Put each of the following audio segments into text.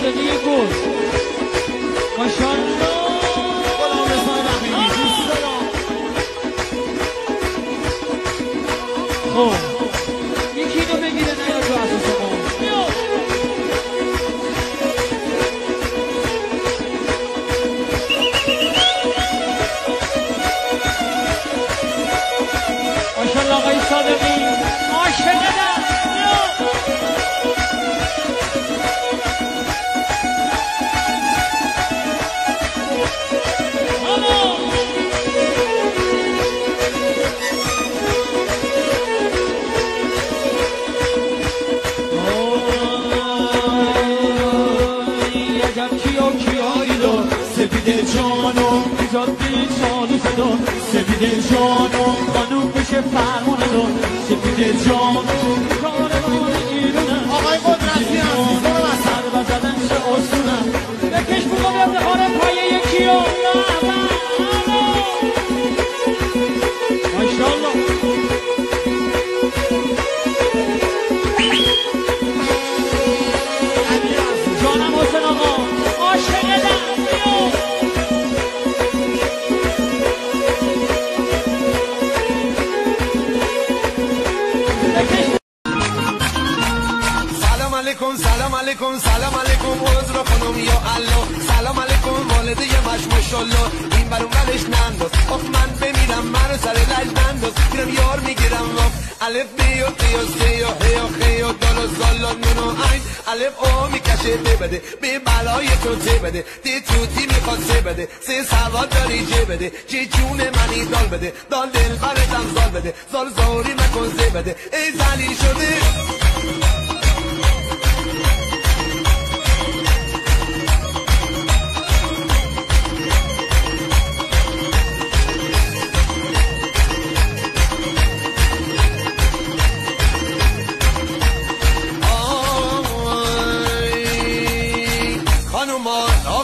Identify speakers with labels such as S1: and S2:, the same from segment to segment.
S1: صادقی گل ماشاءالله
S2: غلام رضا رحیمی دوست دارم.
S1: خب یکی اینو بگیره نه تو اساس ما ماشاءالله آقای صادقی عاشق
S2: سپید جانم
S1: جادی چالو صدا
S2: سپید جانم
S1: خانوم بشه فرمانه دار
S2: سپید جانم
S1: کاروان ایرونم
S2: آقای قدرتی عزیز برو
S1: سر و زدن چه آسونم بکش بگو به افتخار پایه یکیو ماشاءالله جانم حسین آقا عاشق
S3: سلام علیکم سلام علیکم عذر خانم یا الله سلام علیکم والده مش ماشاءالله این برون ولش ننداز آخ من بمیرم منو سر لج ننداز میرم یار میگیرم وقت الف بی و تی و سی و هی و خی و دال و زال و نون و عین الف او میکشه ته بده به بلای تو ته بده تی توتی میخواد سه بده سه سواد داری جه بده چه جون منی دال بده دال دل برتم زال بده زال زاری مکن زه بده ای زلی شده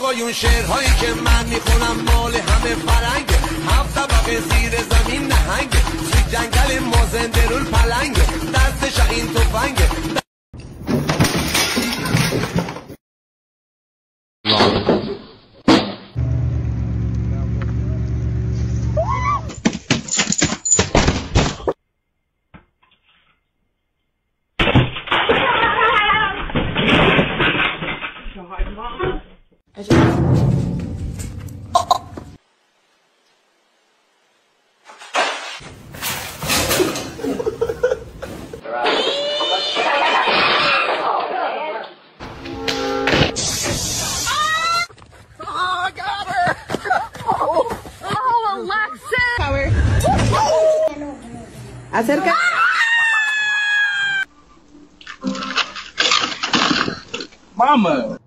S3: آقایون شعرهایی که من میخونم مال همه فرنگه هفت طبقه زیر زمین نهنگه توی جنگل مازنده رول پلنگه دستش این تفنگه
S4: Acerca.
S5: Mama.